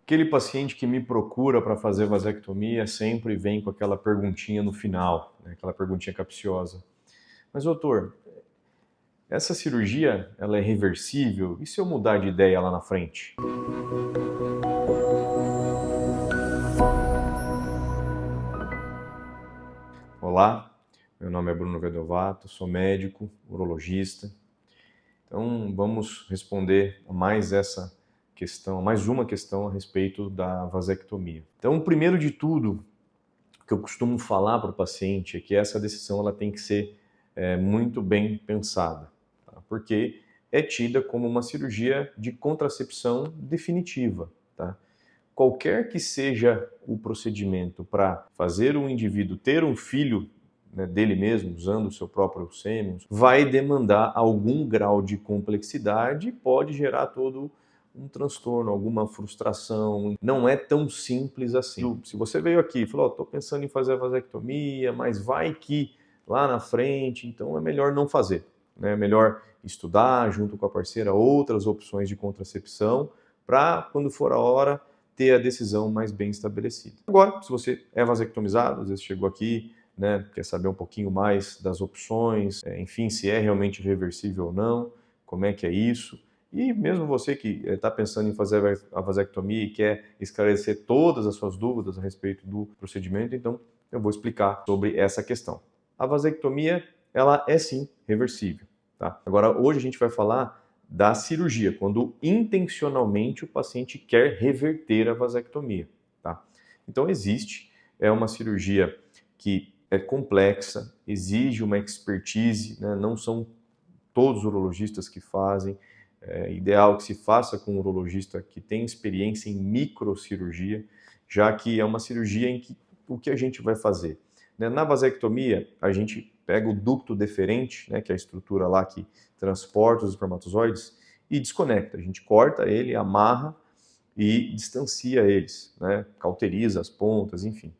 Aquele paciente que me procura para fazer vasectomia sempre vem com aquela perguntinha no final, né? Aquela perguntinha capciosa. Mas, doutor, essa cirurgia ela é reversível? E se eu mudar de ideia lá na frente? Olá, meu nome é Bruno Vedovato, sou médico, urologista. Então, vamos responder a mais essa questão, mais uma questão a respeito da vasectomia. Então, primeiro de tudo, o que eu costumo falar para o paciente é que essa decisão ela tem que ser muito bem pensada, tá? Porque é tida como uma cirurgia de contracepção definitiva, tá? Qualquer que seja o procedimento para fazer um indivíduo ter um filho, né, dele mesmo, usando o seu próprio sêmen, vai demandar algum grau de complexidade e pode gerar todo um transtorno, alguma frustração. Não é tão simples assim. Se você veio aqui e falou, estou pensando em fazer a vasectomia, mas vai que lá na frente, então é melhor não fazer, né? É melhor estudar junto com a parceira outras opções de contracepção para, quando for a hora, ter a decisão mais bem estabelecida. Agora, se você é vasectomizado, às vezes chegou aqui, né, quer saber um pouquinho mais das opções, enfim, se é realmente reversível ou não, como é que é isso. E mesmo você que está pensando em fazer a vasectomia e quer esclarecer todas as suas dúvidas a respeito do procedimento, então eu vou explicar sobre essa questão. A vasectomia, ela é sim reversível, tá? Agora, hoje a gente vai falar da cirurgia, quando intencionalmente o paciente quer reverter a vasectomia, tá? Então existe, é uma cirurgia que é complexa, exige uma expertise, né? Não são todos os urologistas que fazem, é ideal que se faça com um urologista que tem experiência em microcirurgia, já que é uma cirurgia em que o que a gente vai fazer? Na vasectomia, a gente pega o ducto deferente, né, que é a estrutura lá que transporta os espermatozoides, e desconecta. A gente corta ele, amarra e distancia eles, né, cauteriza as pontas, enfim.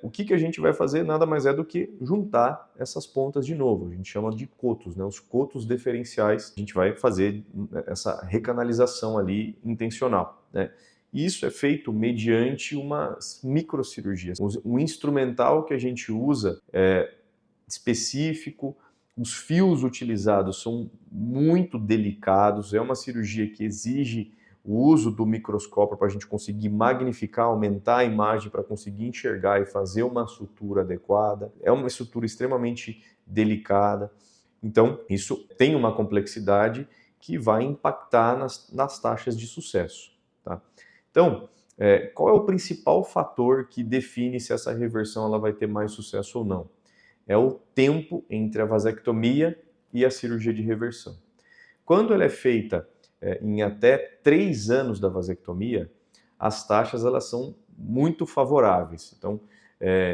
O que a gente vai fazer nada mais é do que juntar essas pontas de novo. A gente chama de cotos, né? Os cotos deferenciais. A gente vai fazer essa recanalização ali intencional, né? E isso é feito mediante umas microcirurgias. O instrumental que a gente usa é específico, os fios utilizados são muito delicados, é uma cirurgia que exige o uso do microscópio para a gente conseguir magnificar, aumentar a imagem para conseguir enxergar e fazer uma sutura adequada. É uma estrutura extremamente delicada, então isso tem uma complexidade que vai impactar nas taxas de sucesso, tá? Então, qual é o principal fator que define se essa reversão ela vai ter mais sucesso ou não? É o tempo entre a vasectomia e a cirurgia de reversão. Quando ela é feita em até 3 anos da vasectomia, as taxas elas são muito favoráveis. Então,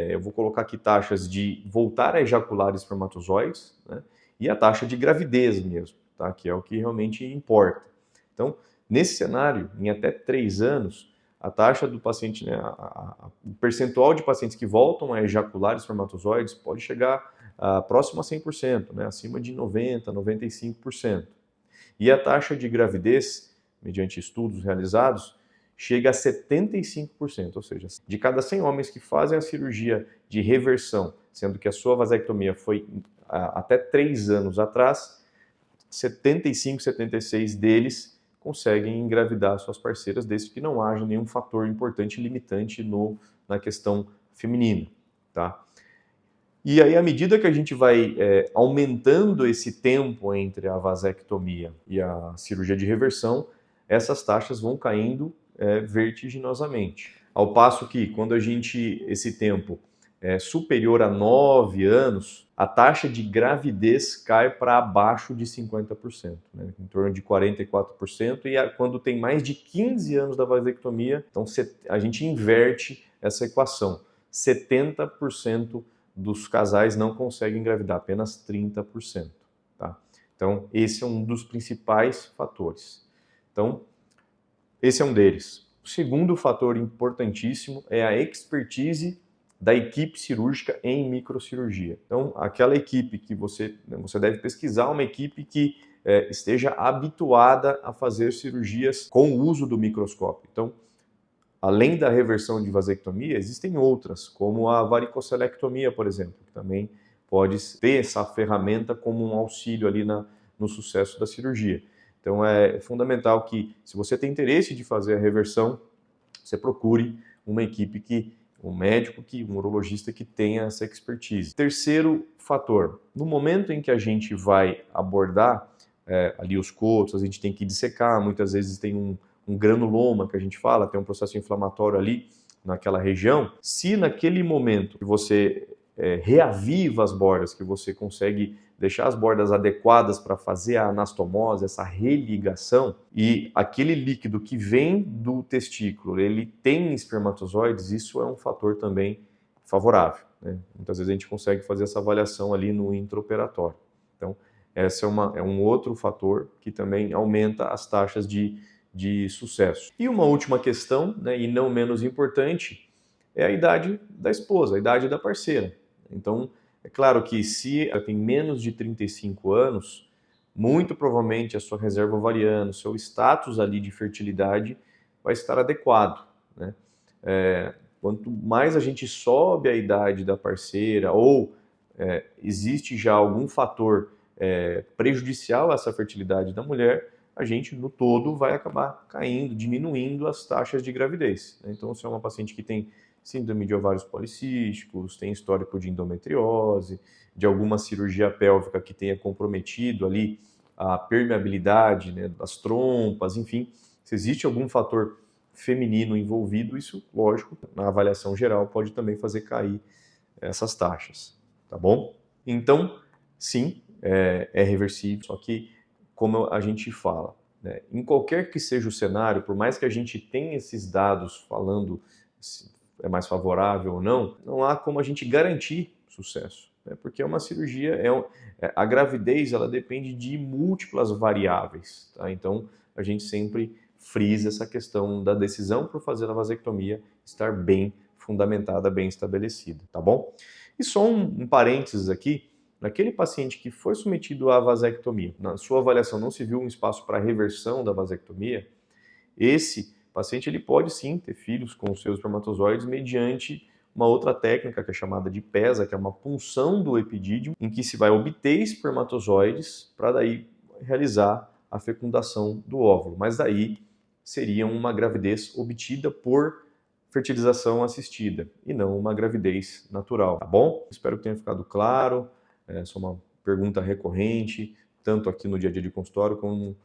eu vou colocar aqui taxas de voltar a ejacular espermatozoides, né, e a taxa de gravidez mesmo, tá, que é o que realmente importa. Então, nesse cenário, em até 3 anos, a taxa do paciente, né, o percentual de pacientes que voltam a ejacular espermatozoides pode chegar próximo a 100%, né, acima de 90%, 95%. E a taxa de gravidez, mediante estudos realizados, chega a 75%, ou seja, de cada 100 homens que fazem a cirurgia de reversão, sendo que a sua vasectomia foi até 3 anos atrás, 75, 76 deles conseguem engravidar suas parceiras, desde que não haja nenhum fator importante limitante na questão feminina, tá? E aí, à medida que a gente vai aumentando esse tempo entre a vasectomia e a cirurgia de reversão, essas taxas vão caindo vertiginosamente. Ao passo que, quando esse tempo é superior a 9 anos, a taxa de gravidez cai para abaixo de 50%, né? Em torno de 44%, e quando tem mais de 15 anos da vasectomia, então a gente inverte essa equação. 70% dos casais não conseguem engravidar, apenas 30%. Tá? Então, esse é um dos principais fatores. Então, esse é um deles. O segundo fator importantíssimo é a expertise da equipe cirúrgica em microcirurgia. Então, aquela equipe que você deve pesquisar, uma equipe que esteja habituada a fazer cirurgias com o uso do microscópio. Então, além da reversão de vasectomia, existem outras, como a varicocelectomia, por exemplo, que também pode ter essa ferramenta como um auxílio ali no sucesso da cirurgia. Então é fundamental que, se você tem interesse de fazer a reversão, você procure uma equipe um médico, um urologista que tenha essa expertise. Terceiro fator, no momento em que a gente vai abordar ali os cotos, a gente tem que dissecar, muitas vezes tem um granuloma que a gente fala, tem um processo inflamatório ali naquela região. Se naquele momento que você reaviva as bordas, que você consegue deixar as bordas adequadas para fazer a anastomose, essa religação, e aquele líquido que vem do testículo, ele tem espermatozoides, isso é um fator também favorável, né? Muitas vezes a gente consegue fazer essa avaliação ali no intraoperatório. Então, esse é um outro fator que também aumenta as taxas de sucesso. E uma última questão, né, e não menos importante, é a idade da esposa, a idade da parceira. Então, é claro que se ela tem menos de 35 anos, muito provavelmente a sua reserva ovariana, o seu status ali de fertilidade vai estar adequado, né? Quanto mais a gente sobe a idade da parceira ou existe já algum fator prejudicial a essa fertilidade da mulher, a gente no todo vai acabar caindo, diminuindo as taxas de gravidez, né? Então, se é uma paciente que tem síndrome de ovários policísticos, tem histórico de endometriose, de alguma cirurgia pélvica que tenha comprometido ali a permeabilidade, né, das trompas, enfim, se existe algum fator feminino envolvido, isso, lógico, na avaliação geral pode também fazer cair essas taxas, tá bom? Então, sim, é reversível, só que, como a gente fala, né, em qualquer que seja o cenário, por mais que a gente tenha esses dados falando se é mais favorável ou não, não há como a gente garantir sucesso, né? Porque é uma cirurgia, a gravidez ela depende de múltiplas variáveis, tá? Então a gente sempre frisa essa questão da decisão por fazer a vasectomia estar bem fundamentada, bem estabelecida, tá bom? E só um parênteses aqui, naquele paciente que foi submetido à vasectomia, na sua avaliação não se viu um espaço para reversão da vasectomia, esse paciente ele pode sim ter filhos com os seus espermatozoides mediante uma outra técnica que é chamada de PESA, que é uma punção do epidídimo, em que se vai obter espermatozoides para daí realizar a fecundação do óvulo. Mas daí seria uma gravidez obtida por fertilização assistida e não uma gravidez natural, tá bom? Espero que tenha ficado claro. Essa é uma pergunta recorrente, tanto aqui no dia a dia de consultório como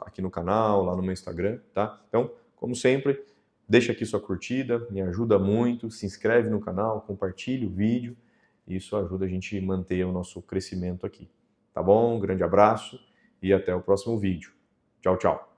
aqui no canal, lá no meu Instagram, tá? Então, como sempre, deixa aqui sua curtida, me ajuda muito, se inscreve no canal, compartilha o vídeo, isso ajuda a gente a manter o nosso crescimento aqui, tá bom? Um grande abraço e até o próximo vídeo. Tchau, tchau!